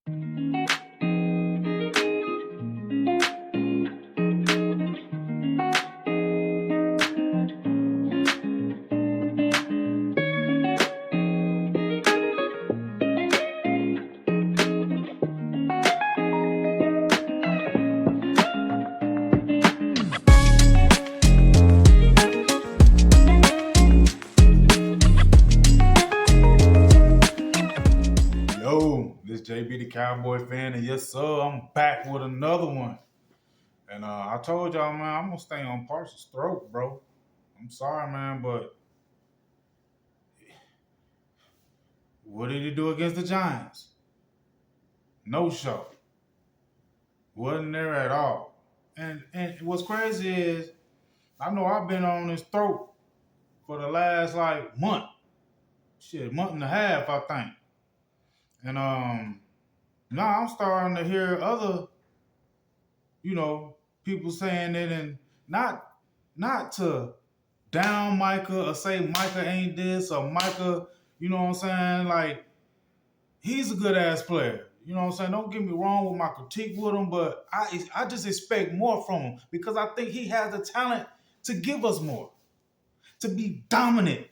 Yo, this JB the Cowboy fan, and yes, sir, I'm back with another one. And I told y'all, man, I'm gonna stay on Parsons' throat, bro. I'm sorry, man, but what did he do against the Giants? No show. Wasn't there at all. And what's crazy is I know I've been on his throat for the last like month. Shit, month and a half, I think. And now I'm starting to hear other, you know, people saying it and not to down Micah or say Micah ain't this or Micah, you know what I'm saying? Like, he's a good ass player. You know what I'm saying? Don't get me wrong with my critique with him, but I just expect more from him because I think he has the talent to give us more, to be dominant.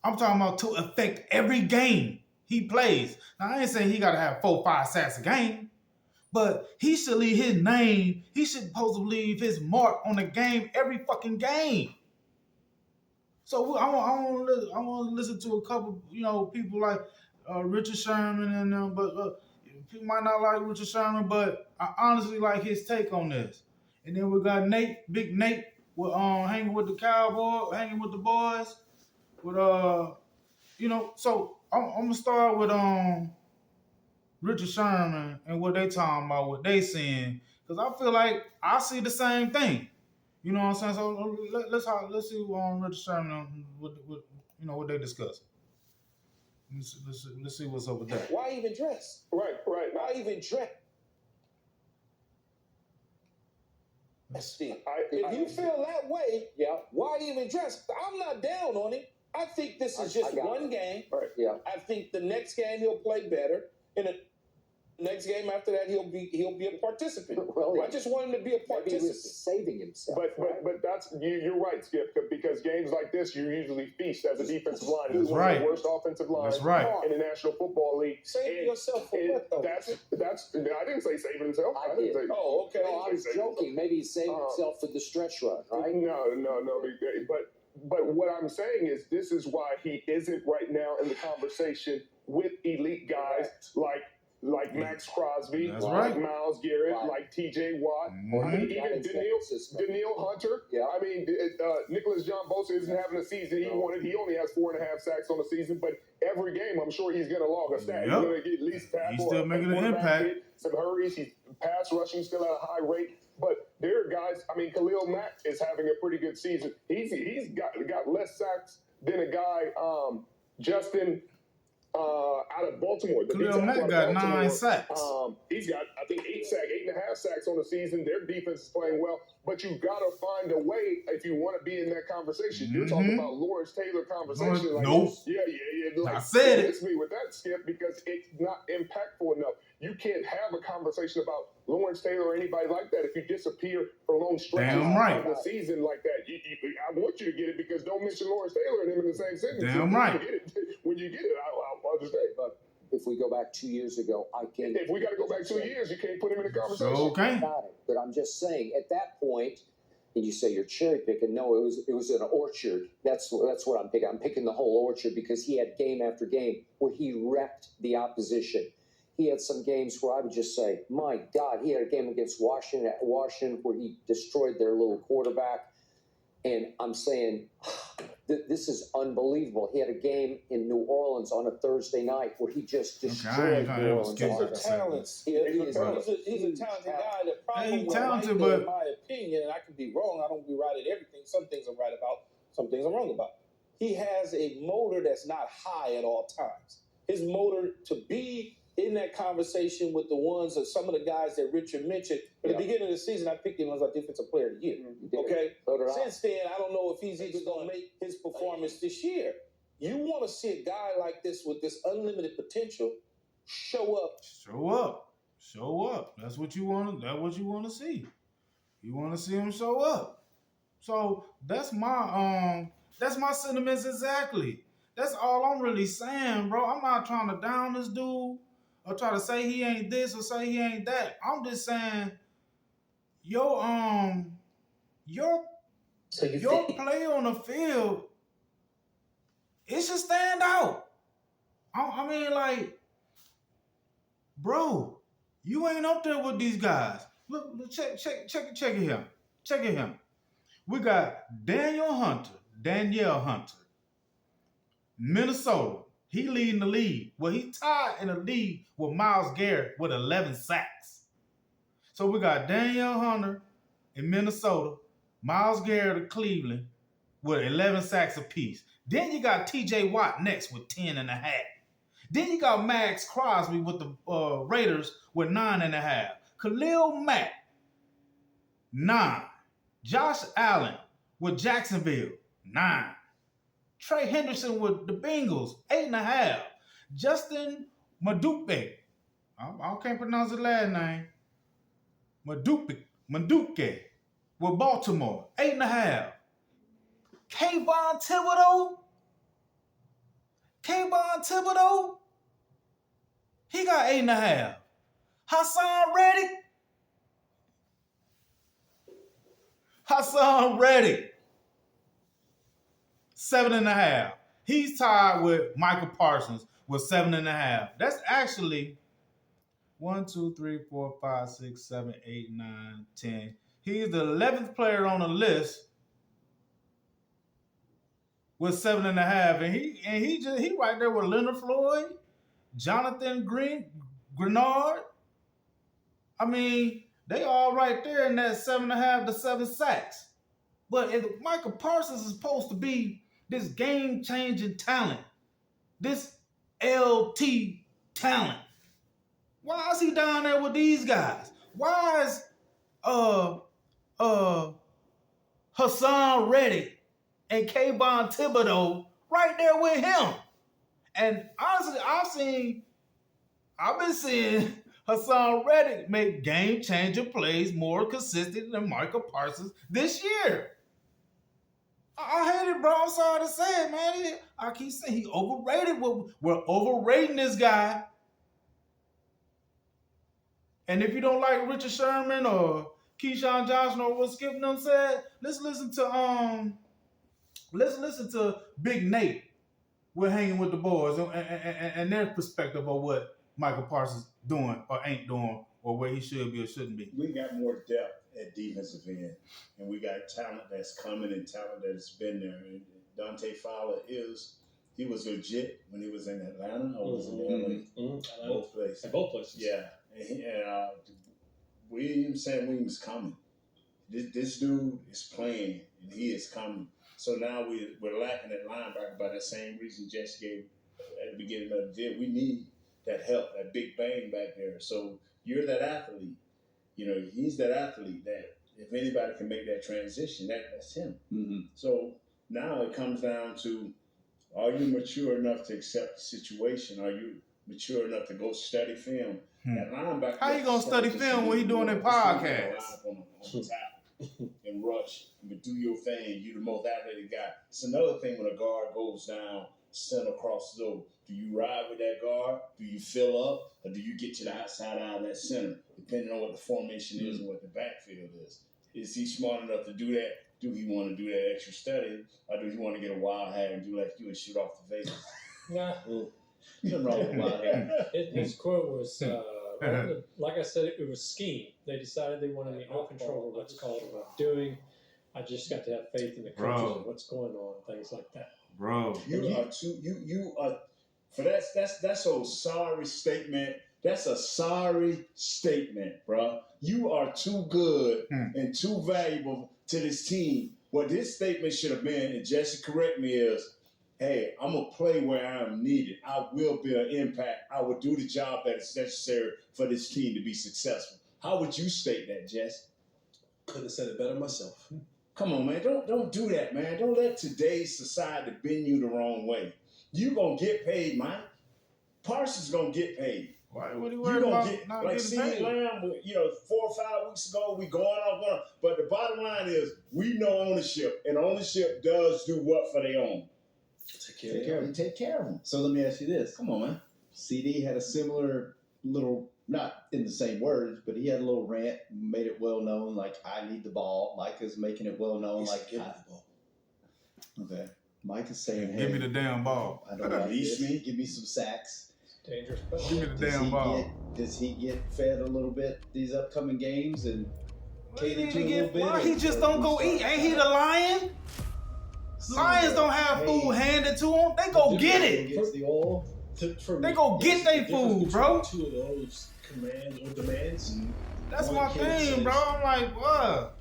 I'm talking about to affect every game he plays. Now, I ain't saying he got to have 4-5 sacks a game, but he should leave his name. He should supposed to leave his mark on the game every fucking game. So I want to listen to a couple, you know, people like Richard Sherman and them, but people might not like Richard Sherman, but I honestly like his take on this. And then we got Big Nate, with hanging with the Cowboy, hanging with the boys, with you know. So I'm gonna start with Richard Sherman and what they talking about, what they seeing, because I feel like I see the same thing. You know what I'm saying? So let's see Richard Sherman what you know what they discuss. Let's see what's up with that. Why even dress? Right. Why even dress? If you feel that way, why even dress? I'm not down on it. I think this is just one game. Right. Yeah. I think the next game he'll play better. In the next game after that, he'll be a participant. Well, I just want him to be a participant. He was saving himself. But that's you're right, Skip, because games like this you usually feast as a defensive line. That's one right. of the worst offensive lines That's right. in the National Football League. Saving yourself for what though? That's I didn't say saving himself. I did. Oh, okay. No, I was joking. Maybe he's saving himself for the stretch run, right? No. But what I'm saying is this is why he isn't right now in the conversation with elite guys like Max Crosby, That's like right. Myles Garrett, Right. like T.J. Watt. Mhm. I mean, even Daniil Hunter. Yeah. I mean, Nicholas John Bosa isn't having a season he wanted. He only has 4.5 sacks on the season, but every game I'm sure he's going to log a stat. Yep. He's going to get at least tackle. He's still making an impact. Hit, some hurries. He's pass rushing still at a high rate. But there are guys. I mean, Khalil Mack is having a pretty good season. He's got less sacks than a guy Justin. Out of Baltimore. Khalil Mack got 9 sacks. He's got, I think, 8.5 sacks on the season. Their defense is playing well, but you got to find a way if you want to be in that conversation. You're talking about Lawrence Taylor conversation. Nope. Yeah. Like, I said it. Hits me with that, Skip, because it's not impactful enough. You can't have a conversation about Lawrence Taylor or anybody like that if you disappear for long stretches of the season like that. I want you to get it because don't mention Lawrence Taylor and him in the same sentence. Damn right. When you get it, I'll understand. But if we go back 2 years ago, I can't. If we got to go back 2 years, you can't put him in the conversation. So, okay. Got it. But I'm just saying, at that point, and you say you're cherry picking. No, it was an orchard. That's what I'm picking. I'm picking the whole orchard because he had game after game where he wrecked the opposition. He had some games where I would just say, my God, he had a game against Washington where he destroyed their little quarterback. And I'm saying, this is unbelievable. He had a game in New Orleans on a Thursday night where he just destroyed New Orleans. He's a talented guy. The problem with Mike, in my opinion, and I can be wrong, I don't be right at everything. Some things I'm right about, some things I'm wrong about. He has a motor that's not high at all times. His motor to be in that conversation with the ones of some of the guys that Richard mentioned at the beginning of the season, I picked him as our defensive player of the year. Okay. Since then, I don't know if he's even going to make his performance this year. You want to see a guy like this with this unlimited potential show up. Show up. Show up. That's what you want to see. You want to see him show up. So that's my sentiments exactly. That's all I'm really saying, bro. I'm not trying to down this dude or try to say he ain't this or say he ain't that. I'm just saying your play on the field, it should stand out. I mean, like, bro, you ain't up there with these guys. Look, check it here. Check it here. We got Danielle Hunter, Minnesota. He leading the league. Well, he tied in the league with Myles Garrett with 11 sacks. So we got Danielle Hunter in Minnesota, Myles Garrett of Cleveland with 11 sacks apiece. Then you got TJ Watt next with 10.5. Then you got Max Crosby with the Raiders with 9.5. Khalil Mack, 9. Josh Allen with Jacksonville, 9. Trey Henderson with the Bengals, 8.5. Justin Maduke, I can't pronounce his last name. Maduke with Baltimore, 8.5. Kayvon Thibodeau, he got 8.5. Hassan Reddick, 7.5. He's tied with Michael Parsons with 7.5. That's actually 1, 2, 3, 4, 5, 6, 7, 8, 9, 10. He's the 11th player on the list with 7.5, and he right there with Leonard Floyd, Jonathan Grenard. I mean, they all right there in that 7.5 to 7 sacks. But if Michael Parsons is supposed to be this game-changing talent, this LT talent, why is he down there with these guys? Why is Hassan Reddick and Kayvon Thibodeau right there with him? And honestly, I've been seeing Hassan Reddick make game-changer plays more consistent than Michael Parsons this year. I hate it, bro. I'm sorry to say it, man. I keep saying he overrated. We're overrating this guy. And if you don't like Richard Sherman or Keyshawn Johnson or what Skip them said, let's listen to Big Nate. We're hanging with the boys and their perspective of what Michael Parsons doing or ain't doing or where he should be or shouldn't be. We got more depth at defensive end, and we got talent that's coming and talent that's been there. And Dante Fowler he was legit when he was in Atlanta or was in LA? Both places. Both places. Yeah. And Williams coming. This dude is playing, and he is coming. So now we're lacking that linebacker by that same reason Jess gave at the beginning of the year. We need that help, that big bang back there. So you're that athlete. You know, he's that athlete that if anybody can make that transition, that's him. Mm-hmm. So now it comes down to, are you mature enough to accept the situation? Are you mature enough to go study film? That linebacker. How you gonna study film when he doing a podcast? On top and rush and do your thing. You the most athletic guy. It's another thing when a guard goes down, center crosses over. Do you ride with that guard? Do you fill up? Or do you get to the outside out of that center? Depending on what the formation is and what the backfield is. Is he smart enough to do that? Do he want to do that extra study? Or do he want to get a wild hat and do like you and shoot off the face? Nah. Nothing wrong with wild hat. His quote was, like I said, it was scheme. They decided they wanted me no control of what's called what I'm doing. I just got to have faith in the coaches and what's going on, things like that. Bro. You are for that's a sorry statement. That's a sorry statement, bro. You are too good and too valuable to this team. What this statement should have been, and Jesse correct me, is, hey, I'm going to play where I am needed. I will be an impact. I will do the job that is necessary for this team to be successful. How would you state that, Jess? Couldn't have said it better myself. Come on, man. Don't do that, man. Don't let today's society bend you the wrong way. You going to get paid, Mike. Parsons gonna get paid. Why would he You worry gonna about get not like getting CeeDee paid? Lamb. 4 or 5 weeks ago, we going off. But the bottom line is, we know ownership, and ownership does do what for their own. Take care of them. Take care of them. So let me ask you this. Come on, man. CD had a similar little, not in the same words, but he had a little rant, made it well known, like, I need the ball. Mike is making it well known, like, Give me the ball. okay. Mike is saying, hey, Give me the damn ball. I don't like Release this. me. Give me some sacks. Dangerous. Give me the damn ball. Does he get fed a little bit these upcoming games and cater to a little bit? Why he just don't go eat? Ain't he the lion? Lions don't have food handed to them. They go get it. Gets the oil. They go get their food, bro. Two of those commands or demands. That's One my kid thing, says- bro. I'm like, what?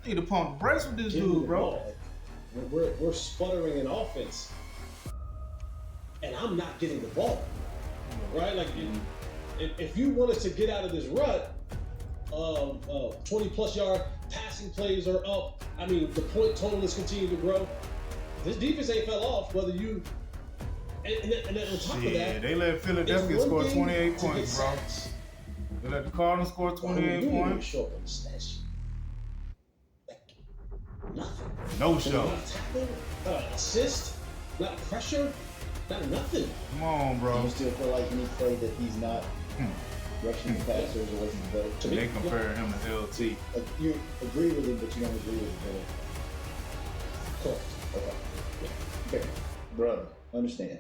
I need to pump the brakes with this Give me the dude, bro. ball. We're sputtering in offense, and I'm not getting the ball. Right? Like, if you want us to get out of this rut, 20-plus yard passing plays are up. I mean, the point total is continuing to grow. This defense ain't fell off. Whether you and then on top of Yeah, that, they let it's Philadelphia one score thing 28 to get points, bro. sacks. They let the Cardinals score 28 points. Show up on the stat sheet. Like, nothing. No show. Not a tackle, not an assist, not pressure, not nothing. Come on, Do bro. you still feel like any play that he's not rushing the passers or wasn't better? To me, They compare him to LT. You agree with him, but you don't agree with him. Correct. Okay. Okay, brother. Understand.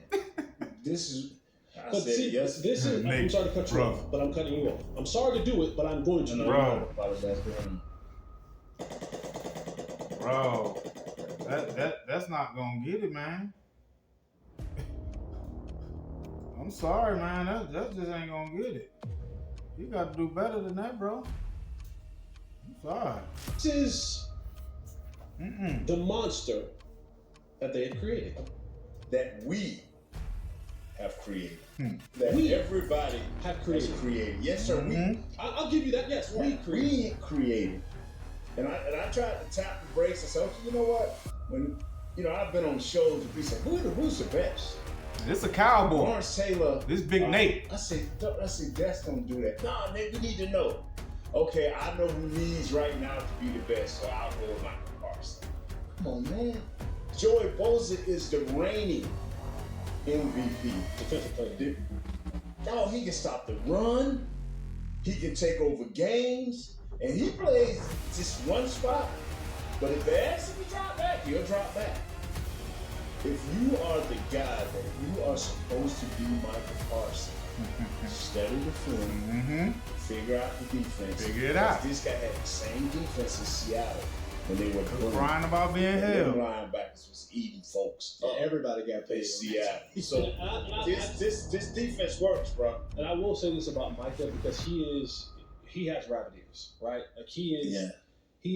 This is. I But said see, yes. this is. I'm Nate, sorry to cut you bro. off, but I'm cutting you off. I'm sorry to do it, but I'm going to. No, Bro. you gotta apologize to him. Bro, that's not gonna get it, man. I'm sorry, man. That just ain't gonna get it. You got to do better than that, bro. I'm sorry. This is Mm-mm. the monster that they have created. That we have created. Hmm. We everybody have has created. created. Yes, sir. Mhm. I'll give you that. Yes, we created. We created. And I tried to tap the brakes and say, okay, you know what? When I've been on shows and people say, who's the best? This a cowboy. Lawrence Taylor. This Big Nate. I say, Des don't do that. Nah, Nate, we need to know. Okay, I know who needs right now to be the best, so I'll go with Michael Parsons. Come on, man. Joey Bosa is the reigning MVP. Defensive player. Dog, he can stop the run. He can take over games. And he plays just one spot. But if they ask him to drop back, he'll drop back. If you are the guy that you are supposed to be Michael Parsons, study the film, Mm-hmm. figure out the defense. Figure it out. This guy had the same defense in Seattle when they were Crying about being Them held. linebackers was eating folks up. Everybody got in paid. Seattle. So And I- this defense works, bro. And I will say this about Micah because he has rabbit ears, right? Like he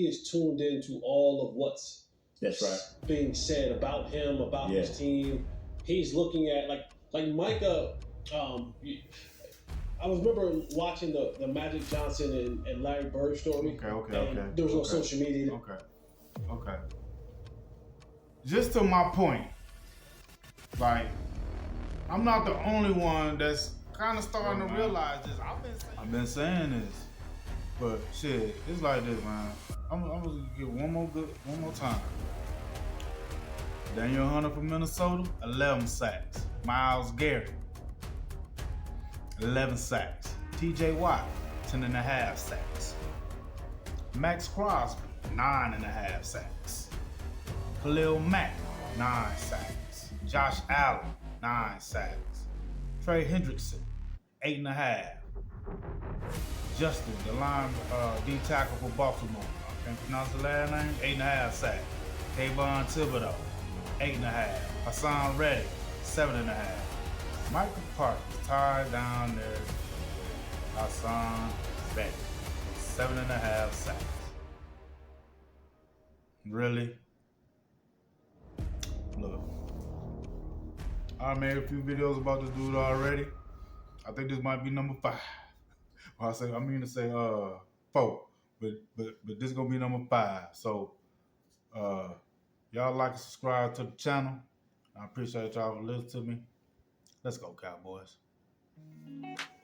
is tuned into all of what's That's right. being said about him, about Yeah. his team. He's looking at like Micah. I remember watching the Magic Johnson and Larry Bird story. Okay. and there was no Okay. social media. Okay. Just to my point, like, I'm not the only one that's kind of starting to realize this. I've been saying this, but shit, it's like this, man. I'm gonna get one more time. Daniel Hunter from Minnesota, 11 sacks. Myles Garrett, 11 sacks. T.J. Watt, 10.5 sacks. Max Crosby, 9.5 sacks. Khalil Mack, 9 sacks. Josh Allen, 9 sacks. Trey Hendrickson, 8.5. Justin, the line D tackle for Baltimore. I can't pronounce the last name. 8.5 sacks. Kayvon Thibodeau, 8.5. Hassan Reddick, 7.5. Michael Parsons tied down there. Hassan Reddick, 7.5 sacks. Really? Look, I made a few videos about this dude already. I think this might be number 5. I mean to say 4, but this is gonna be number 5. So y'all like and subscribe to the channel. I appreciate y'all for listening to me. Let's go, Cowboys. man.